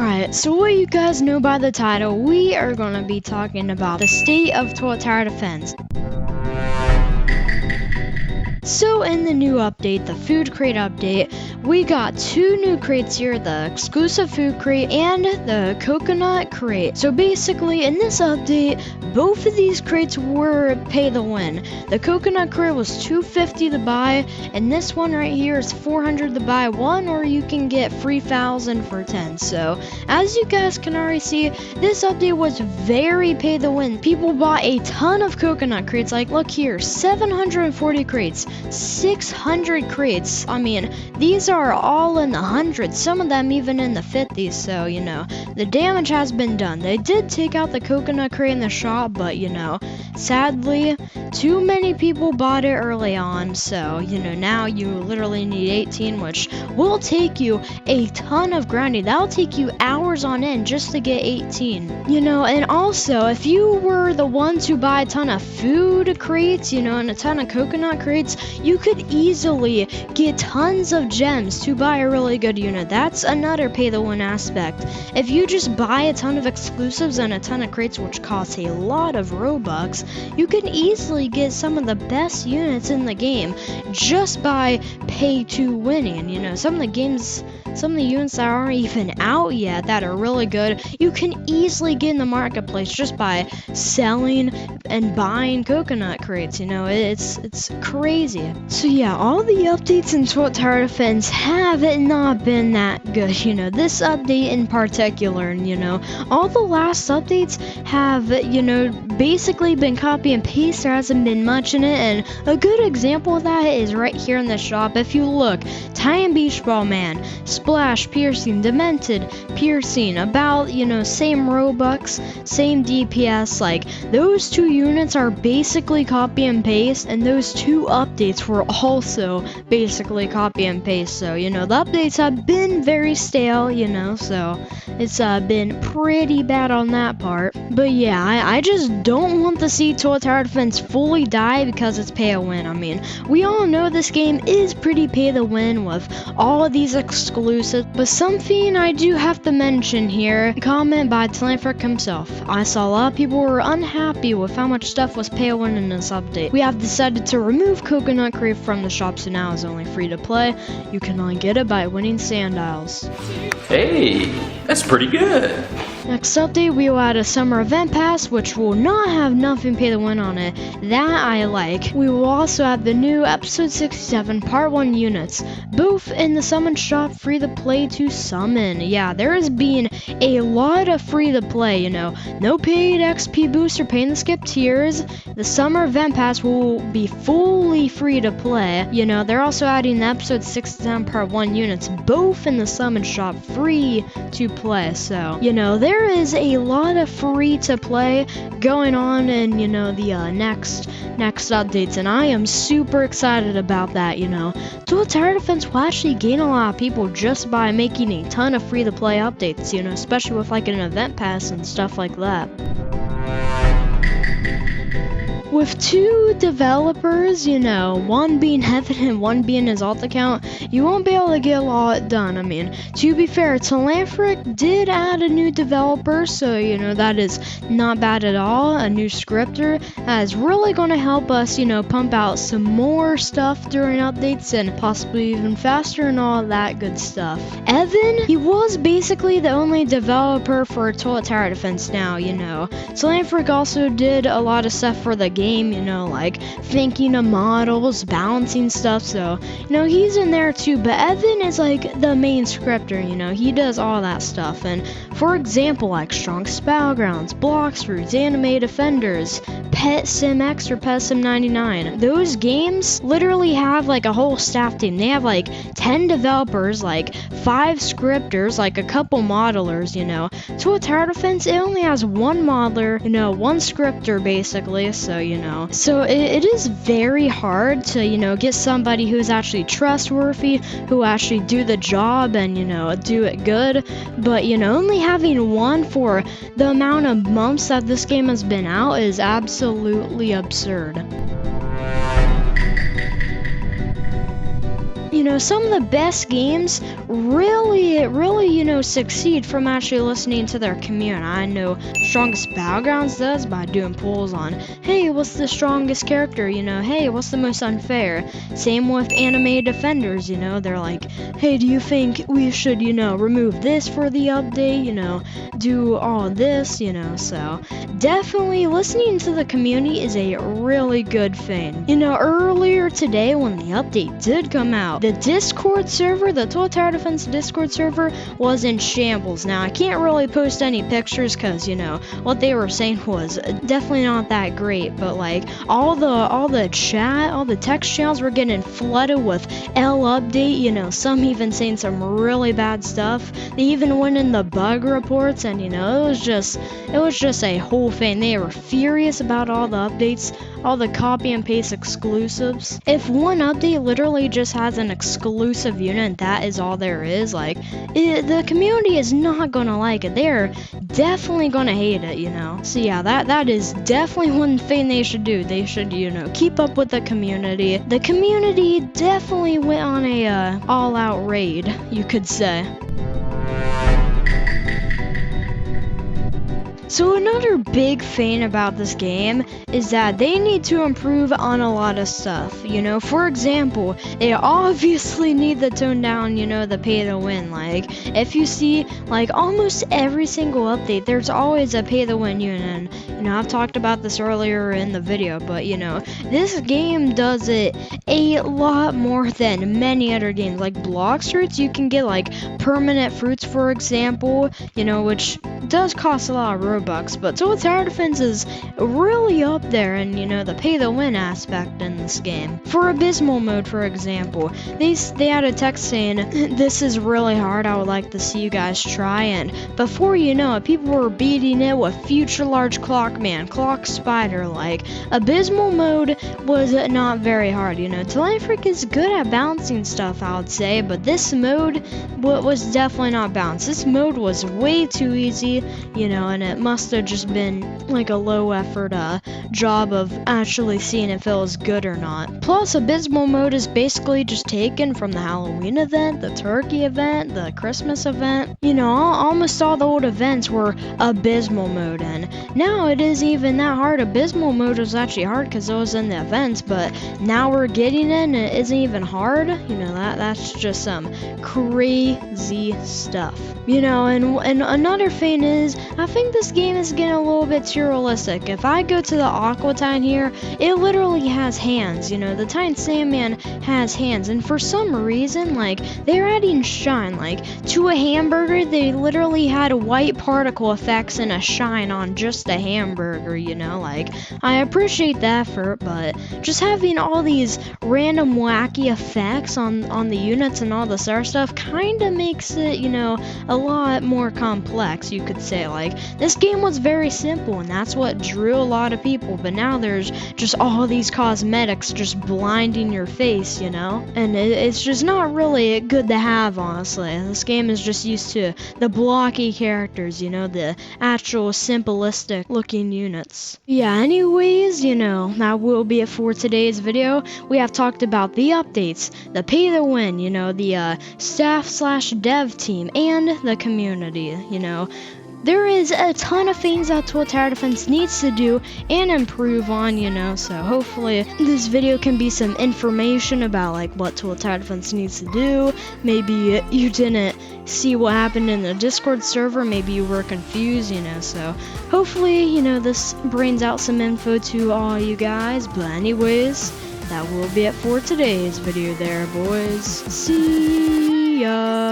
Alright, so what you guys know by the title, we are going to be talking about the state of Toilet Tower Defense. So in the new update, the food crate update, we got two new crates here, the exclusive food crate and the coconut crate. So basically in this update, both of these crates were pay to win. The coconut crate was $250 to buy, and this one right here is $400 to buy one, or you can get 3,000 for 10. So as you guys can already see, this update was very pay to win. People bought a ton of coconut crates. Like look here, 740 crates, 600 crates. I mean, these are all in the hundreds, some of them even in the 50s, so you know, the damage has been done. They did take out the coconut crate in the shop, but you know, sadly, too many people bought it early on, so you know, now you literally need 18, which will take you a ton of grinding. That'll take you hours on end just to get 18, you know. And also, if you were the one to buy a ton of food crates, you know, and a ton of coconut crates, you could easily get tons of gems to buy a really good unit. That's another pay to win aspect. If you just buy a ton of exclusives and a ton of crates, which costs a lot of Robux, you can easily get some of the best units in the game just by pay to winning. You know, some of the units that aren't even out yet that are really good, you can easily get in the marketplace just by selling and buying coconut crates. You know, it's crazy. So yeah, all the updates in Toilet Tower Defense have not been that good. You know, this update in particular, and you know, all the last updates have, you know, basically been copy and paste. There hasn't been much in it, and a good example of that is right here in the shop. If you look, Titan Beach Ball Man, Splash Piercing, Demented Piercing, about, you know, same Robux, same DPS. Like those two units are basically copy and paste, and those two updates were also basically copy and paste. So you know, the updates have been very stale, you know, so it's been pretty bad on that part. But yeah, I just don't want to see Toilet Tower Defense fully die because it's pay to win. I mean, we all know this game is pretty pay to win with all of these exclusives, but something I do have to mention here, comment by Tlanfrick himself. I saw a lot of people were unhappy with how much stuff was pay to win in this update. We have decided to remove Coconut Crate from the shop, so now it's only free to play. You can only get it by winning Sandiles. Hey, that's pretty good. Next update, we will add a summer event pass, which will not have nothing pay to win on it. That I like. We will also have the new episode 67 part 1 units, both in the summon shop, free to play to summon. Yeah, there has been a lot of free to play, you know, no paid XP boost or paying to skip tiers. The summer event pass will be fully free to play. You know, they're also adding the episode 67 part 1 units, both in the summon shop, free to play. So, you know, there is a lot of free to play going on in, you know, the next updates, and I am super excited about that. You know, Toilet Tower Defense will actually gain a lot of people just by making a ton of free to play updates, you know, especially with like an event pass and stuff like that. With two developers, you know, one being Heaven and one being his alt account, you won't be able to get a lot done. I mean, to be fair, Tlanfrick did add a new developer, so, you know, that is not bad at all. A new scripter that is really going to help us, you know, pump out some more stuff during updates and possibly even faster and all that good stuff. Evan, he was basically the only developer for Toilet Tower Defense now, you know. Tlanfrick also did a lot of stuff for the game, you know, like thinking of models, balancing stuff, so, you know, he's in there too. But Evan is like the main scripter, you know, he does all that stuff. And for example, like Strong Battlegrounds, Blocks Roots, Anime Defenders, Pet Sim X or Pet Sim 99, those games literally have like a whole staff team. They have like 10 developers, like 5 scripters, like a couple modelers, you know. Toilet Tower Defense, it only has one modeler, you know, one scripter basically, so, you know. So it is very hard to, you know, get somebody who's actually trustworthy, who actually do the job and, you know, do it good. But, you know, only having one for the amount of months that this game has been out is absolutely absurd. you know, some of the best games really, you know, succeed from actually listening to their community. I know Strongest Battlegrounds does by doing polls on, hey, what's the strongest character, you know, hey, what's the most unfair. Same with Anime Defenders, you know, they're like, hey, do you think we should, you know, remove this for the update, you know, do all this, you know. So definitely listening to the community is a really good thing. You know, earlier today when the update did come out, the Discord server, the Total Tower Defense Discord server was in shambles. Now I can't really post any pictures because, you know, what they were saying was definitely not that great, but like all the chat, all the text channels were getting flooded with L update, you know, some even saying some really bad stuff. They even went in the bug reports, and you know, it was just a whole thing. They were furious about all the updates, all the copy and paste exclusives. If one update literally just has an exclusive unit, that is all there is, like, the community is not gonna like it. They're definitely gonna hate it, you know. So yeah, that is definitely one thing they should do. They should, you know, keep up with the community. The community definitely went on a all-out raid, you could say. So another big thing about this game is that they need to improve on a lot of stuff. You know, for example, they obviously need to tone down, you know, the pay to win. Like, if you see, like, almost every single update, there's always a pay to win unit. And, you know, I've talked about this earlier in the video, but, you know, this game does it a lot more than many other games. Like, block fruits, you can get, like, permanent fruits, for example, you know, which does cost a lot of Robux, but Total Tower Defense is really up there in, you know, the pay to win aspect in this game. For Abysmal mode, for example, they had a text saying, this is really hard, I would like to see you guys try, and before you know it, people were beating it with Future Large Clockman, Clock Spider. Like, Abysmal mode was not very hard, you know. Telephric is good at balancing stuff, I would say, but this mode was definitely not balanced. This mode was way too easy, you know, and it must have just been like a low effort job of actually seeing if it was good or not. Plus, Abysmal mode is basically just taken from the Halloween event, the Turkey event, the Christmas event. You know, almost all the old events were Abysmal mode, and now it isn't even that hard. Abysmal mode was actually hard because it was in the events, but now we're getting it and it isn't even hard. You know, that's just some crazy stuff. You know, and another thing is, I think this game is getting a little bit too realistic. If I go to the Aqua Titan here, it literally has hands, you know, the Titan Sandman has hands, and for some reason, like, they're adding shine, like, to a hamburger, they literally had white particle effects and a shine on just the hamburger, you know, like, I appreciate the effort, but just having all these random wacky effects on the units and all this other stuff kinda makes it, you know, a lot more complex, you could say. Like, this game was very simple, and that's what drew a lot of people, but now there's just all these cosmetics just blinding your face, you know, and it's just not really good to have, honestly. This game is just used to the blocky characters, you know, the actual simplistic looking units. Yeah, anyways, you know, that will be it for today's video. We have talked about the updates, the pay to win, you know, the staff/dev team, and the community, you know. There is a ton of things that Total Tower Defense needs to do and improve on, you know, so hopefully this video can be some information about, like, what Total Tower Defense needs to do. Maybe you didn't see what happened in the Discord server, maybe you were confused, you know, so hopefully, you know, this brings out some info to all you guys. But anyways, that will be it for today's video there, boys. See ya!